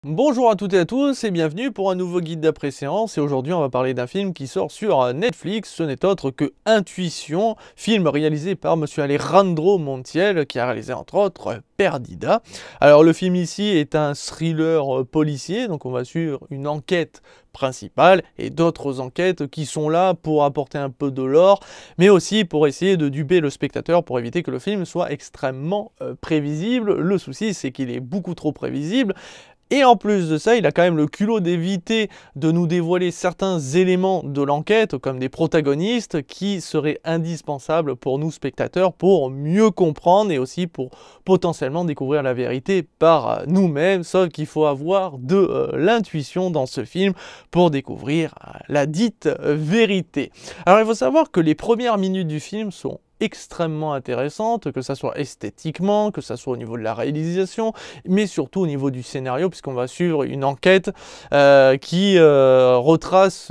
Bonjour à toutes et à tous et bienvenue pour un nouveau guide d'après-séance et aujourd'hui on va parler d'un film qui sort sur Netflix, ce n'est autre que Intuition, film réalisé par monsieur Alejandro Montiel qui a réalisé entre autres Perdida. Alors le film ici est un thriller policier, donc on va suivre une enquête principale et d'autres enquêtes qui sont là pour apporter un peu de lore, mais aussi pour essayer de duper le spectateur pour éviter que le film soit extrêmement prévisible. Le souci c'est qu'il est beaucoup trop prévisible. Et en plus de ça, il a quand même le culot d'éviter de nous dévoiler certains éléments de l'enquête, comme des protagonistes, qui seraient indispensables pour nous spectateurs, pour mieux comprendre et aussi pour potentiellement découvrir la vérité par nous-mêmes, sauf qu'il faut avoir de l'intuition dans ce film pour découvrir la dite vérité. Alors il faut savoir que les premières minutes du film sont extrêmement intéressantes, que ça soit esthétiquement, que ça soit au niveau de la réalisation, mais surtout au niveau du scénario, puisqu'on va suivre une enquête qui retrace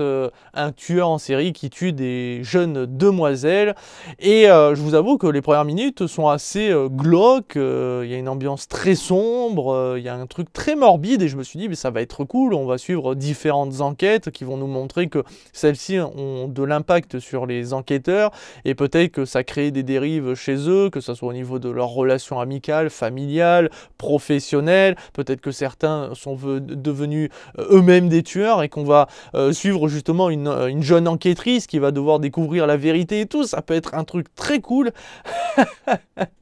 un tueur en série qui tue des jeunes demoiselles. Et je vous avoue que les premières minutes sont assez glauques, il y a une ambiance très sombre, il y a un truc très morbide, et je me suis dit, mais ça va être cool, on va suivre différentes enquêtes qui vont nous montrer que celles-ci ont de l'impact sur les enquêteurs, et peut-être que ça crée des dérives chez eux, que ce soit au niveau de leurs relations amicales, familiales, professionnelles, peut-être que certains sont devenus eux-mêmes des tueurs et qu'on va suivre justement une jeune enquêtrice qui va devoir découvrir la vérité et tout, ça peut être un truc très cool.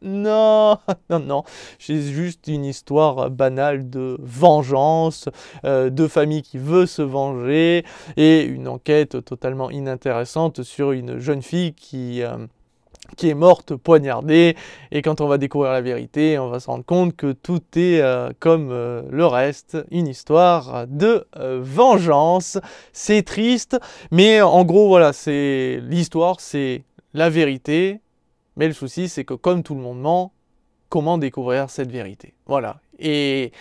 Non, non, non, c'est juste une histoire banale de vengeance, de famille qui veut se venger et une enquête totalement inintéressante sur une jeune fille qui est morte poignardée, et quand on va découvrir la vérité, on va se rendre compte que tout est comme le reste, une histoire de vengeance. C'est triste, mais en gros voilà, c'est l'histoire, c'est la vérité, mais le souci c'est que comme tout le monde ment, comment découvrir cette vérité? Voilà, et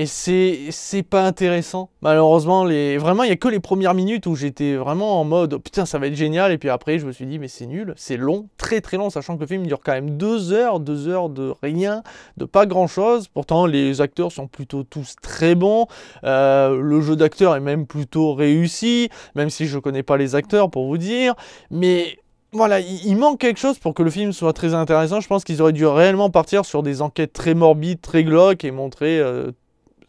c'est pas intéressant. Malheureusement, vraiment, il n'y a que les premières minutes où j'étais vraiment en mode oh, putain, ça va être génial. Et puis après, je me suis dit, mais c'est nul, c'est long, très très long, sachant que le film dure quand même 2 heures de rien, de pas grand chose. Pourtant, les acteurs sont plutôt tous très bons. Le jeu d'acteur est même plutôt réussi, même si je connais pas les acteurs pour vous dire. Mais voilà, il manque quelque chose pour que le film soit très intéressant. Je pense qu'ils auraient dû réellement partir sur des enquêtes très morbides, très glauques et montrer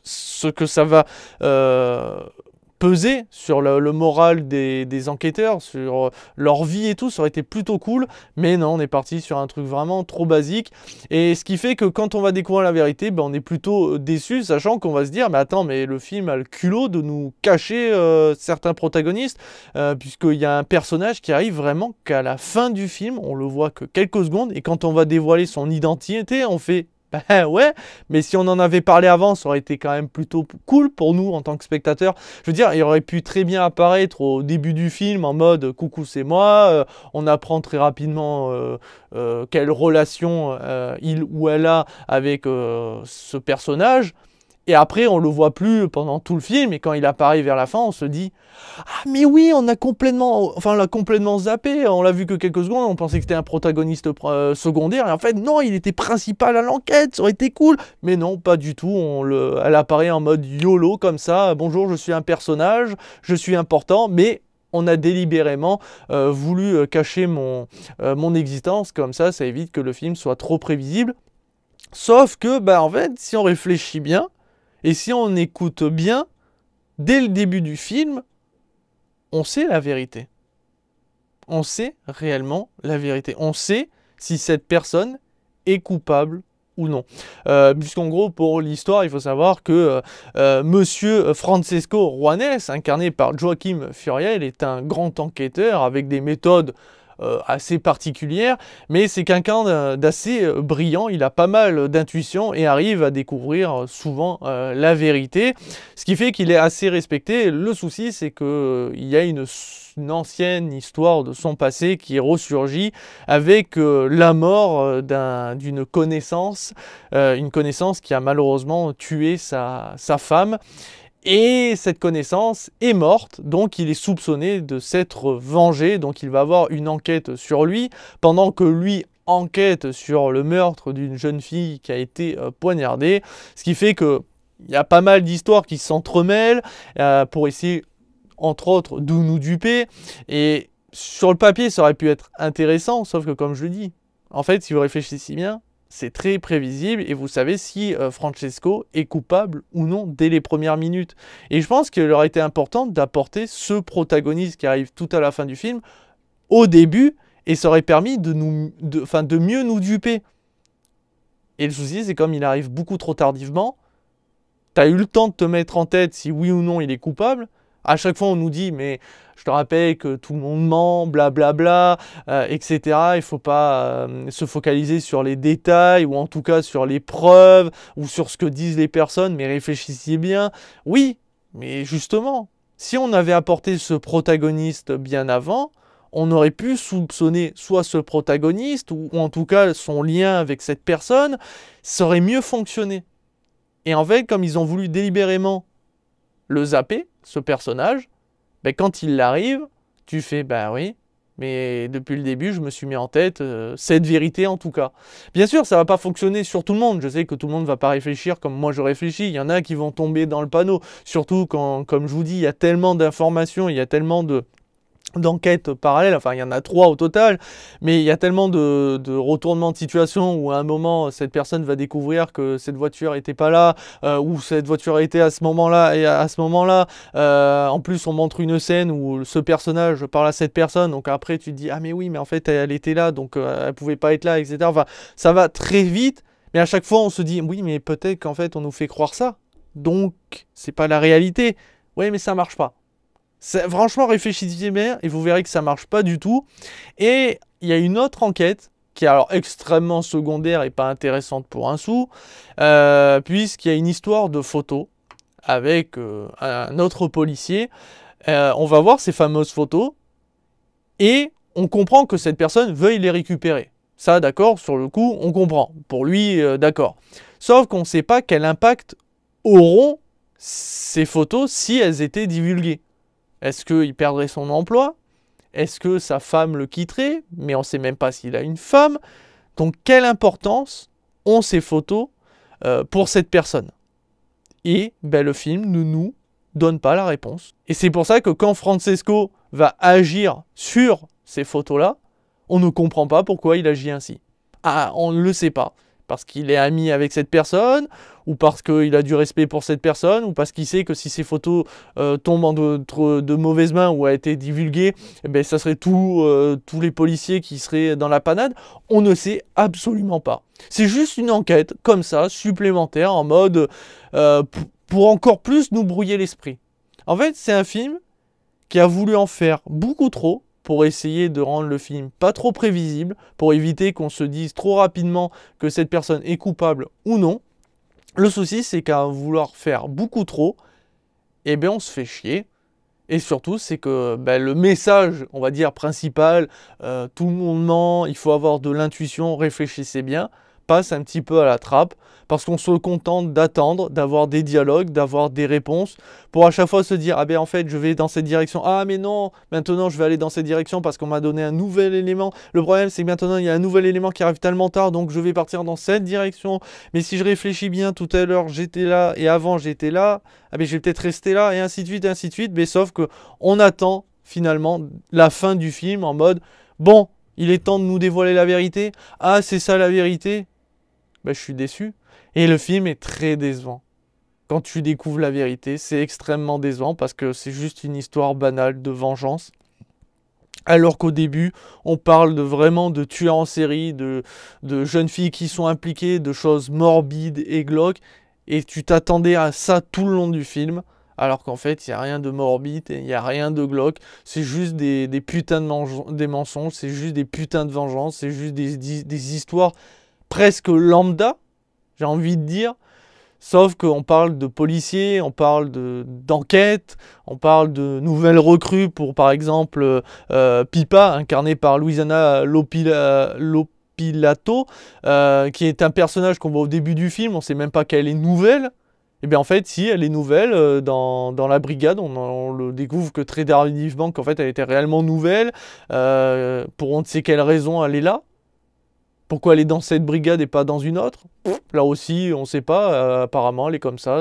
ce que ça va peser sur le moral des enquêteurs, sur leur vie et tout, ça aurait été plutôt cool, mais non, on est parti sur un truc vraiment trop basique, et ce qui fait que quand on va découvrir la vérité, ben, on est plutôt déçu, sachant qu'on va se dire, mais attends, mais le film a le culot de nous cacher certains protagonistes, puisqu'il y a un personnage qui arrive vraiment qu'à la fin du film, on le voit que quelques secondes, et quand on va dévoiler son identité, on fait ben ouais, mais si on en avait parlé avant, ça aurait été quand même plutôt cool pour nous en tant que spectateurs. Je veux dire, il aurait pu très bien apparaître au début du film en mode coucou c'est moi, on apprend très rapidement quelle relation il ou elle a avec ce personnage. Et après, on le voit plus pendant tout le film, et quand il apparaît vers la fin, on se dit ah mais oui, on l'a complètement zappé, on l'a vu que quelques secondes, on pensait que c'était un protagoniste secondaire, et en fait non, il était principal à l'enquête, ça aurait été cool, mais non, pas du tout, elle apparaît en mode YOLO comme ça, bonjour, je suis un personnage, je suis important, mais on a délibérément voulu cacher mon existence, comme ça évite que le film soit trop prévisible. Sauf que, bah en fait, si on réfléchit bien, et si on écoute bien, dès le début du film, on sait la vérité. On sait réellement la vérité. On sait si cette personne est coupable ou non. Puisqu'en gros, pour l'histoire, il faut savoir que monsieur Francesco Juanes, incarné par Joaquim Furiel, est un grand enquêteur avec des méthodes assez particulière, mais c'est quelqu'un d'assez brillant, il a pas mal d'intuition et arrive à découvrir souvent la vérité, ce qui fait qu'il est assez respecté. Le souci, c'est qu'il y a une ancienne histoire de son passé qui ressurgit avec la mort d'une connaissance, une connaissance qui a malheureusement tué sa femme. Et cette connaissance est morte, donc il est soupçonné de s'être vengé, donc il va avoir une enquête sur lui, pendant que lui enquête sur le meurtre d'une jeune fille qui a été poignardée, ce qui fait que il y a pas mal d'histoires qui s'entremêlent pour essayer, entre autres, de nous duper. Et sur le papier, ça aurait pu être intéressant, sauf que comme je le dis, en fait, si vous réfléchissez bien, c'est très prévisible et vous savez si Francesco est coupable ou non dès les premières minutes. Et je pense qu'il aurait été important d'apporter ce protagoniste qui arrive tout à la fin du film au début et ça aurait permis de mieux nous duper. Et le souci, c'est comme il arrive beaucoup trop tardivement, t'as eu le temps de te mettre en tête si oui ou non il est coupable. À chaque fois, on nous dit, mais je te rappelle que tout le monde ment, blablabla, etc. Il ne faut pas se focaliser sur les détails, ou en tout cas sur les preuves, ou sur ce que disent les personnes, mais réfléchissez bien. Oui, mais justement, si on avait apporté ce protagoniste bien avant, on aurait pu soupçonner soit ce protagoniste, ou en tout cas son lien avec cette personne, ça aurait mieux fonctionné. Et en fait, comme ils ont voulu délibérément le zapper, ce personnage, ben quand il arrive, tu fais, bah oui, mais depuis le début, je me suis mis en tête cette vérité en tout cas. Bien sûr, ça va pas fonctionner sur tout le monde. Je sais que tout le monde va pas réfléchir comme moi je réfléchis. Il y en a qui vont tomber dans le panneau. Surtout quand, comme je vous dis, il y a tellement d'informations, il y a tellement d'enquêtes parallèles, enfin il y en a 3 au total, mais il y a tellement de retournements de situation où à un moment cette personne va découvrir que cette voiture n'était pas là, ou cette voiture était à ce moment-là, et à ce moment-là, en plus on montre une scène où ce personnage parle à cette personne, donc après tu te dis ah mais oui mais en fait elle était là, donc elle pouvait pas être là, etc. Enfin ça va très vite, mais à chaque fois on se dit oui mais peut-être qu'en fait on nous fait croire ça, donc c'est pas la réalité, oui mais ça marche pas. Franchement, réfléchissez bien et vous verrez que ça marche pas du tout. Et il y a une autre enquête qui est alors extrêmement secondaire et pas intéressante pour un sou, puisqu'il y a une histoire de photos avec un autre policier. On va voir ces fameuses photos et on comprend que cette personne veuille les récupérer. Ça, d'accord, sur le coup, on comprend. Pour lui, d'accord. Sauf qu'on ne sait pas quel impact auront ces photos si elles étaient divulguées. Est-ce qu'il perdrait son emploi? Est-ce que sa femme le quitterait? Mais on ne sait même pas s'il a une femme. Donc quelle importance ont ces photos pour cette personne? Et ben, le film ne nous donne pas la réponse. Et c'est pour ça que quand Francesco va agir sur ces photos-là, on ne comprend pas pourquoi il agit ainsi. Ah, on ne le sait pas. Parce qu'il est ami avec cette personne, ou parce qu'il a du respect pour cette personne, ou parce qu'il sait que si ces photos tombent en de mauvaises mains ou a été divulguées, eh ben, ça serait tous les policiers qui seraient dans la panade. On ne sait absolument pas. C'est juste une enquête, comme ça, supplémentaire, en mode pour encore plus nous brouiller l'esprit. En fait, c'est un film qui a voulu en faire beaucoup trop, pour essayer de rendre le film pas trop prévisible, pour éviter qu'on se dise trop rapidement que cette personne est coupable ou non. Le souci, c'est qu'à vouloir faire beaucoup trop, eh bien on se fait chier. Et surtout, c'est que le message, on va dire, principal, tout le monde ment, il faut avoir de l'intuition, réfléchissez bien, passe un petit peu à la trappe, parce qu'on se contente d'attendre, d'avoir des dialogues, d'avoir des réponses, pour à chaque fois se dire, ah ben en fait, je vais dans cette direction, ah mais non, maintenant je vais aller dans cette direction parce qu'on m'a donné un nouvel élément. Le problème, c'est que maintenant, il y a un nouvel élément qui arrive tellement tard, donc je vais partir dans cette direction. Mais si je réfléchis bien, tout à l'heure, j'étais là, et avant, j'étais là, ah ben je vais peut-être rester là, et ainsi de suite, mais sauf que on attend finalement la fin du film en mode, bon, il est temps de nous dévoiler la vérité, ah c'est ça la vérité, je suis déçu. Et le film est très décevant. Quand tu découvres la vérité, c'est extrêmement décevant parce que c'est juste une histoire banale de vengeance. Alors qu'au début, on parle vraiment de tueurs en série, de jeunes filles qui sont impliquées, de choses morbides et glauques. Et tu t'attendais à ça tout le long du film. Alors qu'en fait, il n'y a rien de morbide, il n'y a rien de glauque. C'est juste des putains de mensonges, c'est juste des putains de vengeance, c'est juste des histoires presque lambda, j'ai envie de dire, sauf qu'on parle de policiers, on parle d'enquête, on parle de nouvelles recrues pour par exemple Pipa, incarnée par Luisana Lopilato, qui est un personnage qu'on voit au début du film, on ne sait même pas qu'elle est nouvelle. Et bien en fait, si, elle est nouvelle dans la brigade, on le découvre que très tardivement qu'en fait elle était réellement nouvelle, pour on ne sait quelle raison elle est là. Pourquoi elle est dans cette brigade et pas dans une autre? Là aussi, on sait pas. Apparemment, elle est comme ça.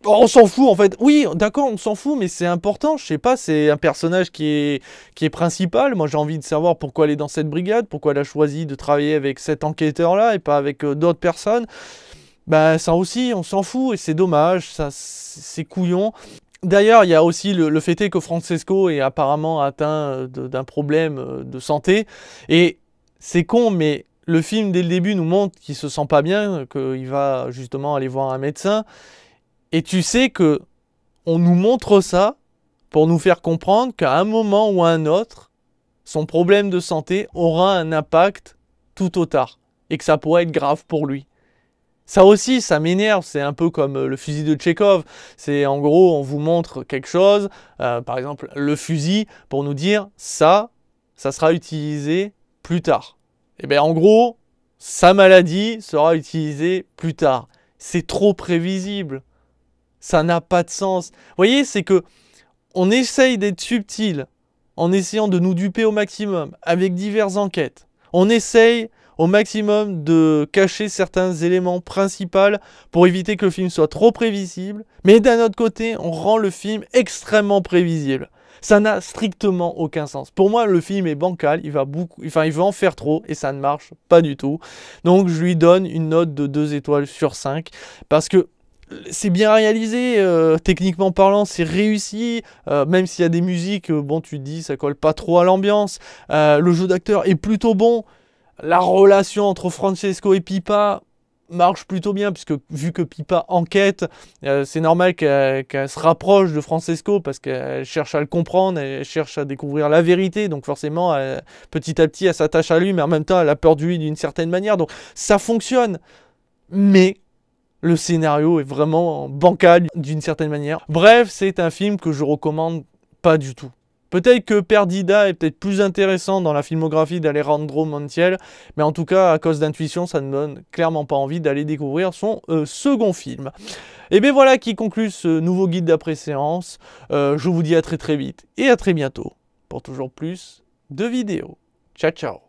On s'en fout en fait. Oui, d'accord, on s'en fout, mais c'est important. Je sais pas, c'est un personnage qui est principal. Moi, j'ai envie de savoir pourquoi elle est dans cette brigade, pourquoi elle a choisi de travailler avec cet enquêteur-là et pas avec d'autres personnes. Bah, ça aussi, on s'en fout et c'est dommage. Ça, c'est couillon. D'ailleurs, il y a aussi le fait est que Francesco est apparemment atteint d'un problème de santé. Et c'est con, mais le film, dès le début, nous montre qu'il se sent pas bien, qu'il va justement aller voir un médecin. Et tu sais que on nous montre ça pour nous faire comprendre qu'à un moment ou à un autre, son problème de santé aura un impact tout au tard. Et que ça pourrait être grave pour lui. Ça aussi, ça m'énerve, c'est un peu comme le fusil de Tchekhov. C'est en gros, on vous montre quelque chose, par exemple le fusil, pour nous dire ça sera utilisé plus tard. Et bien en gros, sa maladie sera utilisée plus tard. C'est trop prévisible. Ça n'a pas de sens. Vous voyez, c'est que on essaye d'être subtil en essayant de nous duper au maximum avec diverses enquêtes. On essaye au maximum de cacher certains éléments principaux pour éviter que le film soit trop prévisible. Mais d'un autre côté, on rend le film extrêmement prévisible. Ça n'a strictement aucun sens. Pour moi, le film est bancal, il veut en faire trop et ça ne marche pas du tout. Donc je lui donne une note de 2 étoiles sur 5 parce que c'est bien réalisé, techniquement parlant, c'est réussi, même s'il y a des musiques, bon, tu te dis, ça colle pas trop à l'ambiance. Le jeu d'acteur est plutôt bon. La relation entre Francesco et Pippa marche plutôt bien, puisque vu que Pippa enquête, c'est normal qu'elle se rapproche de Francesco, parce qu'elle cherche à le comprendre, elle cherche à découvrir la vérité, donc forcément, petit à petit, elle s'attache à lui, mais en même temps, elle a peur de lui d'une certaine manière, donc ça fonctionne. Mais le scénario est vraiment bancal d'une certaine manière. Bref, c'est un film que je recommande pas du tout. Peut-être que Perdida est peut-être plus intéressant dans la filmographie d'Alejandro Montiel, mais en tout cas, à cause d'Intuition, ça ne donne clairement pas envie d'aller découvrir son second film. Et bien voilà qui conclut ce nouveau guide d'après-séance. Je vous dis à très vite et à très bientôt pour toujours plus de vidéos. Ciao, ciao.